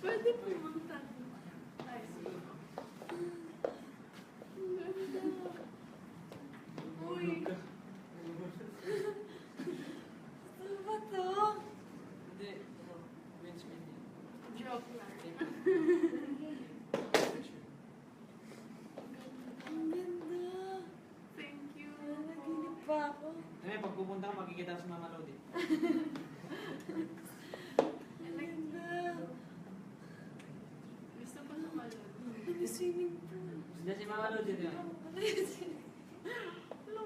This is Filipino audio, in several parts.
Pwede pumunta. Ay, sige. Uy. Ano ba to? Hindi, bench man yun. Joke lang. Ang ganda. Thank you. Nanaginip pa ako. Pag pupunta ka, makikita sa Mama Lodi. Ang ganda. Gusto ko sa malod. May swimming pool. Sila si Mama Lodi din. Ano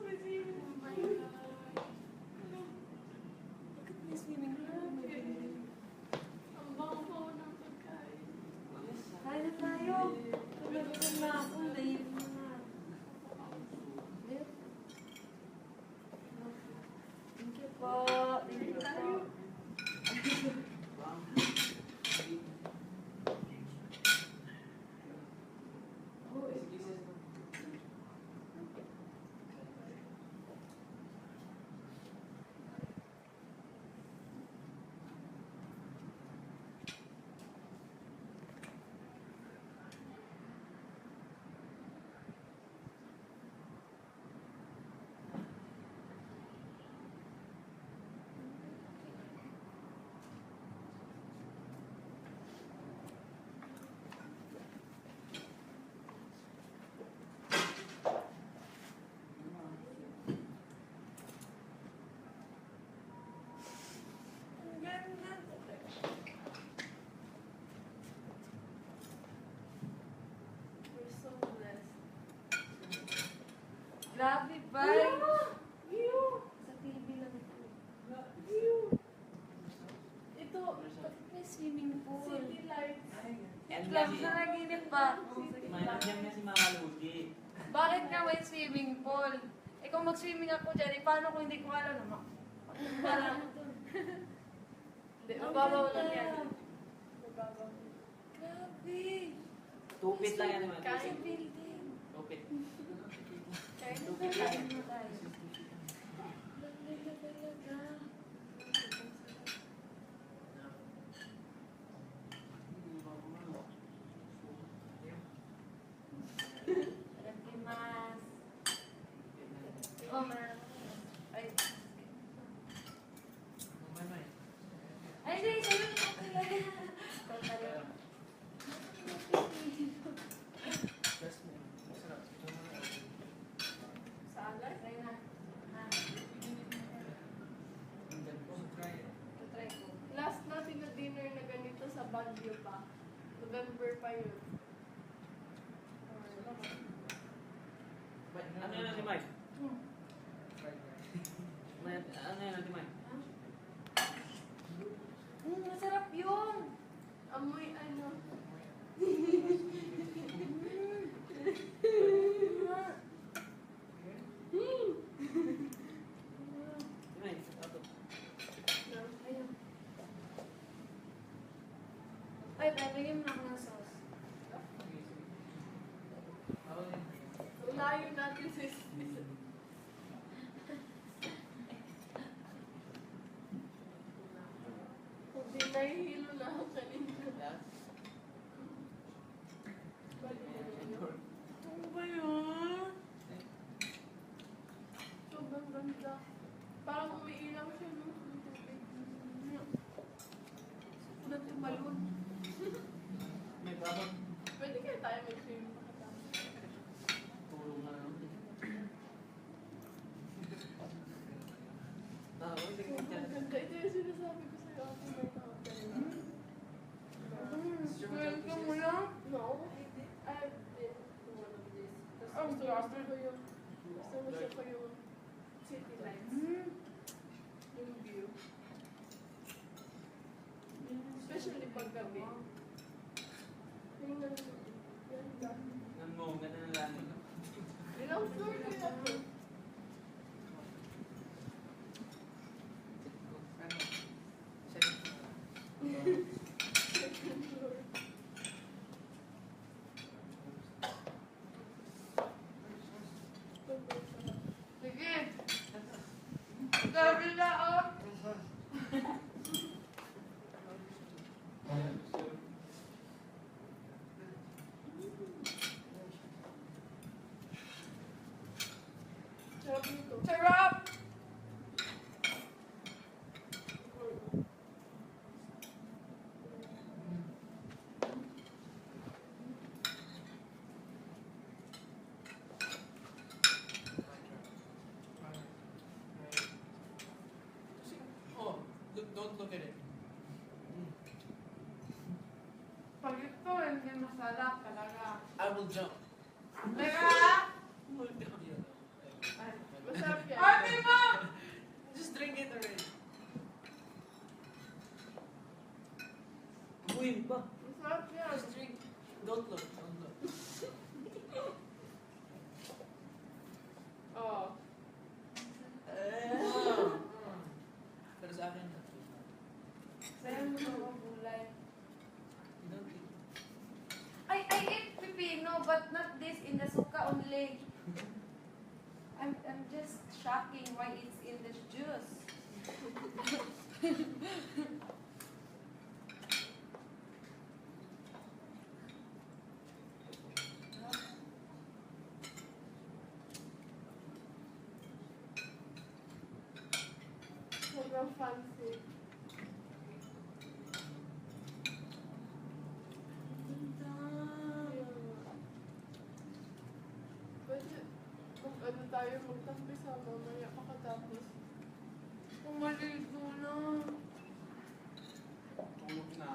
may swimming Oh pool? my God. Bakit may swimming pool? May binili. Ang bango ng pagkain. Kaya na tayo. Tulog na ako. Dahil na nga. Thank you po. Thank you po. Ang ganda. We're so blessed. Grabe, bye. View! Sa TV lang ito. View! Ito, May swimming pool. city lights. Yan Lang nga si... sa naginip pa. Yan nga si Mama Lodi. Bakit nga may swimming pool? Eh kung mag-swimming ako dyan, eh paano kung hindi ko alam naman? Wala mo dun. Hindi, Ang mababaw ganda. lang yan. Mababaw. Grabe. Tupit lang yan naman. Sa building. Tupit. Kahit Tupit lang yan. Ano tayo? Ganda talaga. Itadakimasu. Oh, man. Ay. Ay, hindi. Sabi ko pala. Ikaw talaga. sa alas. Try na. Ha? Try ko. Last natin na dinner na ganito sa Baguio pa. November pa yun. Ano yun si Mike? Hmm. Ano yun si Mike? Masarap yun. Amoy ano. Si Mike, ato. Ayun. Ay, bibigyan mo na ako ng sauce. Layo natin sa Hindi, nahihilo na ako kanina. Ano ba yun? Sobrang ganda. Parang umiilaw siya, no? Ulan tumalon. May babag. Pwede kaya tayo mag-swim makatama. Tulong na lang. Sige, Sobrang ganda. Ito yung sinasabi ko sa'yo. Ako may nakakita. Welcome mo lang? No? I've been to one of these. Oh, Tapos gusto ko yung city lights. Yung view. Especially pag gabi. Yung ganda. Nan mo, ganda na lang. Ilang floor kaya ito? Second floor. Sige. Sabi na, oh. Sarap nito. Sarap! Oh, don't look at it. Pag ito, hindi masarap talaga. I will jump. Teka! Masarap yan. Ate mo! Just drink it already. Uy, ba? Masarap yan. Just drink. Don't look. Don't look. Oh. Pero sa akin, Sa'yo mo mga gulay. you don't eat. I eat pipino, but not this in the suka only. I'm just shocking why it's in the juice. Sobrang fancy. Pwede, kung ano tayo, magtampi sa mamaya pakatapos. Pumalito na. Tulog na.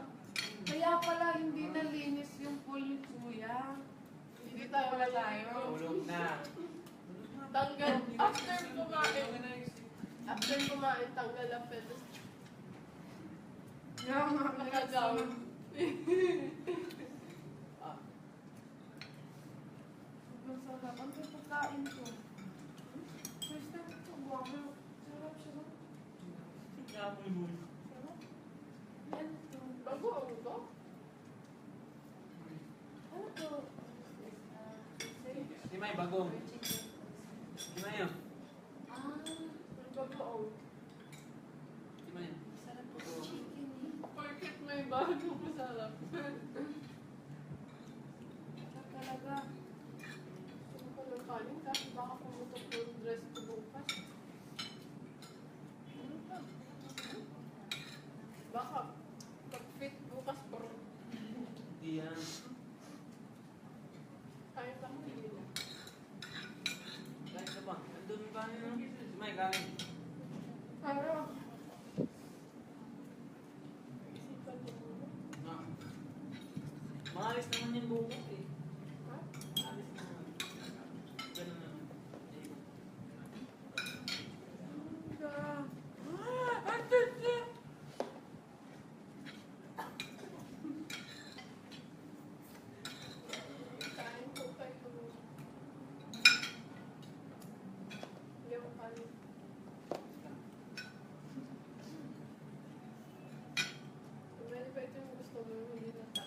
Kaya pala hindi nalinis yung pool ni Kuya. Hindi tayo Wala tayo. Tulog na. Tanggal. After kumain, tanggal ang pedos. Yung mga Nakagawin. Ah, Sobrang sarap. Ang pagkain ko. First time ito, guwamo. Sarap siya. No? Kapoy mo. Sarap. Yan ito. Bago ang to? Ano to? Di may bagong. Di may yun. Ah, Bago ang. Di may yun. sarap po sa chicken eh. Porkit may bago, masarap. Sarap talaga. Ano ko ng kanin kasi baka pumutok yung dress ko bukas. Ano pa? Baka pag-fit bukas pero Di yan. kaya ba ko hindi na. Kahit ka ba? Andun ba yun? Di may kanin. Parang isipan niyo muna. Na. Maalis naman yung bukas eh. Ha? Maalis naman. Ganun naman. Ang tanda! Kain ko kayo. Hindi ako kanin. Meron pa ito yung gusto mo, hindi na ta.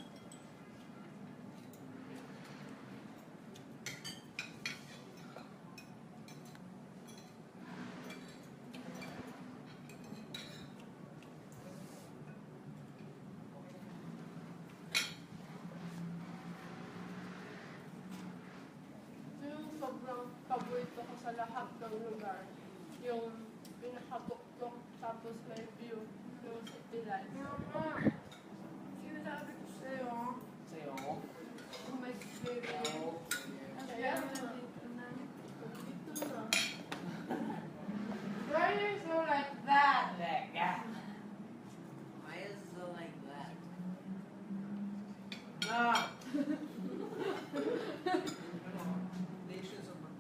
Ito yung sobrang paborito ko sa lahat ng lugar. Yung pinakatuktok tapos may view yung city lights. Mama, sinasabi ko sa'yo, Sa'yo. kung may spirit, ang Kaya ganda nga. dito na. Dito na. Why are you so like that? why is it so like that? Na! Nations of my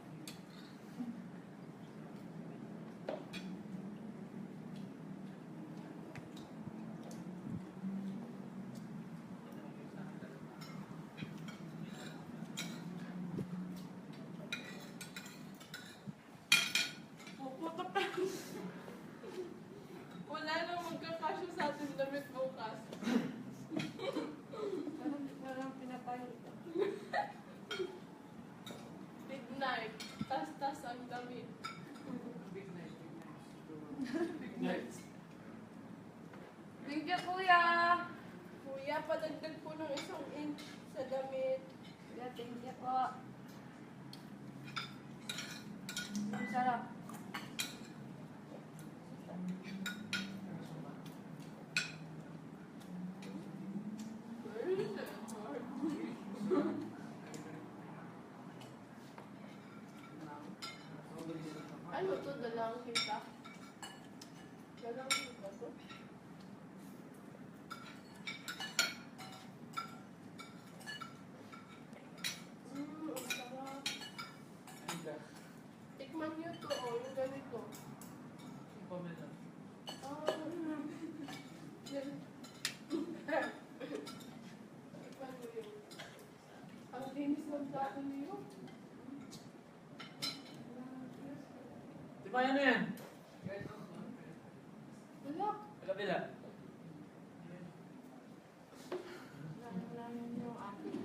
Next. Thank you, kuya. Kuya, padagdag po ng 1 inch sa damit. Kuya, thank you po. Ang sarap. Ano to? Dalang kita? Dalang kita to? Ang sarap. Tikman niyo to, oh, yung ganito. Pamela. Yan. Tikman mo yun. Ang linis ng plato niyo. Di ba yan na yan? Wala. Kabila. Namin yung akin.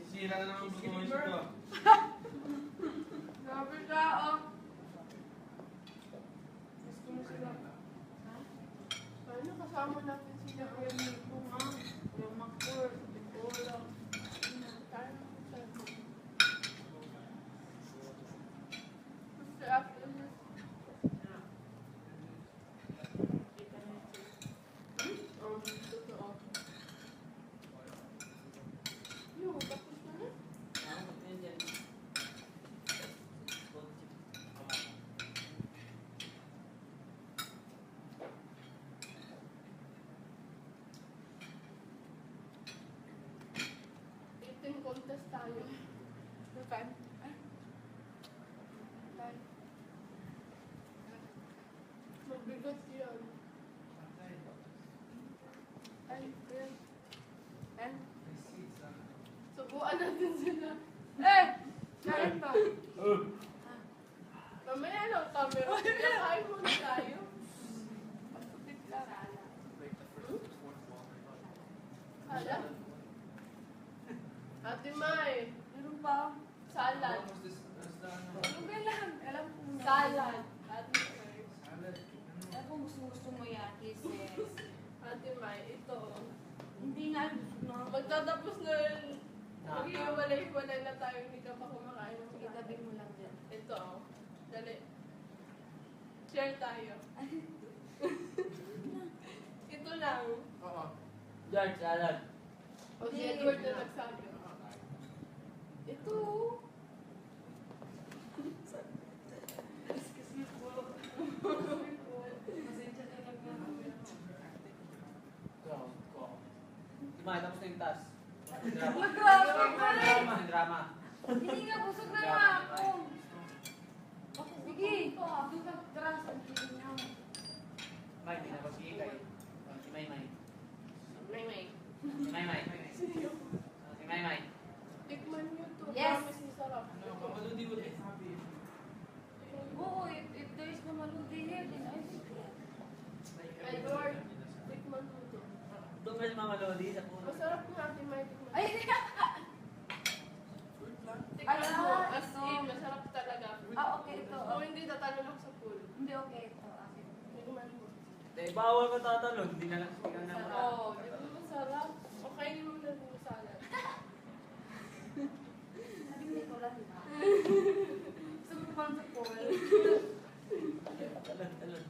Sisira na naman gusto mo yung ito. Grabe ka, oh. Gusto mo sila. Paano kasama natin sila kaya Nico, ha? Yung Makur, Picola. Tayo na ko siya. Gusto after this. Totoo. Yung, tapos na na. Eating contest tayo. Bukan? Mabigat yan. Ay, yan. And, subuan natin sila. Eh! Kain pa. Mamaya lang camera. Kaya kain muna tayo. Pagkupit ka. Sala? Ate Mai, Meron pa. salad. Okay lang. Alam ko na. Salad. Ate Mai. Alam ko gusto mo yan, kisses. Ate Mai, ito. Hindi na gusto na. Magtatapos na yun. Mag-iwalay-walay na tayo. Hindi ka pa kumakain ng Sige, tabi mo lang dyan. Ito. Dali. Share tayo. Ito lang. Oo. George, salad. O si Edward na nagsabi. Ito. Excuse me po. Pasensya talaga. Diba, tapos na yung task. Grabe pa rin. Drama. Hindi nga, busog na nga ako. Sige, doon ka tras. Ang kiling niya. May, hindi na ba si Ikay? Si Maymay. May. Si Maymay. Si Maymay. Tikman niyo to. Yes. Promise masarap. Ano, pamaludi mo din. Happy. Oo, if there is no maludi here, then I think. Edward, tikman mo to. Doon ka si Mama Lodi sa puno. Masarap na Ate Mai. Tikman. Ay, Tikman mo. Ala, As ito. in, masarap talaga. okay, ito. Kung hindi, tatalon ako sa pool. Hindi, okay, ito. Akin. Tikman mo. Eh, bawal ka tatalon. Hindi na lang. Hindi na lang. Oo, di ba masarap? Okay, mo na yung salad. Sabi ko, ito lang. Gusto mo pa sa pool? Talon.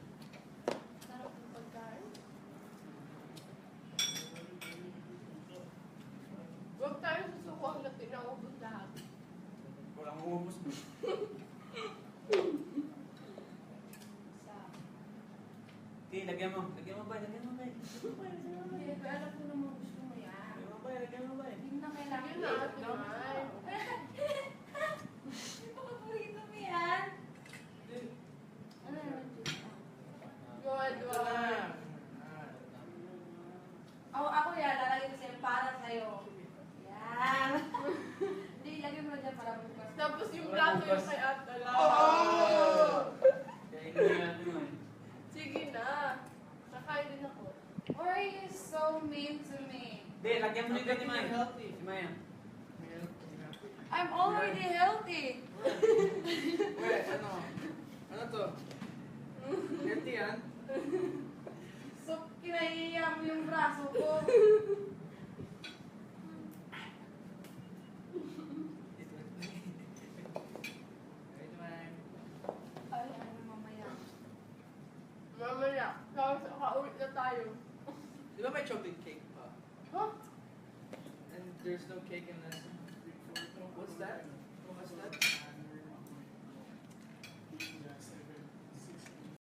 Sarap ng pagkain. Huwag tayo susuko hanggang tinaubos lahat. Walang uubos mo. Okay, lagyan mo. Lagyan mo ba? Lagyan mo ba? Hindi, pero alam ko naman gusto mo yan. Lagyan mo ba? Lagyan mo ba? Hindi na kailangan. Yun na, Ate Mai. Hindi pa paborito mo yan. Ano naman dito? Go, Edward. Ako yan, lalagay ko sa'yo para sa'yo. Yan. Hindi, ilagay mo na dyan para bukas. Tapos yung plato yung kay Ate Lau. Kaya hindi na natin mo eh. Sige na. Kakain din ako. Why are you so mean to me? Hindi, lagyan mo nito ni May. Healthy. Si Maya. I'm already healthy. Wait, ano? Ano to? Healthy yan? So, kinahiya mo yung braso ko. Wait, man. Ay, ano mamaya. Mamaya, kaulit na tayo. Di ba may chocolate cake pa? Huh? And there's no cake in this. What's that?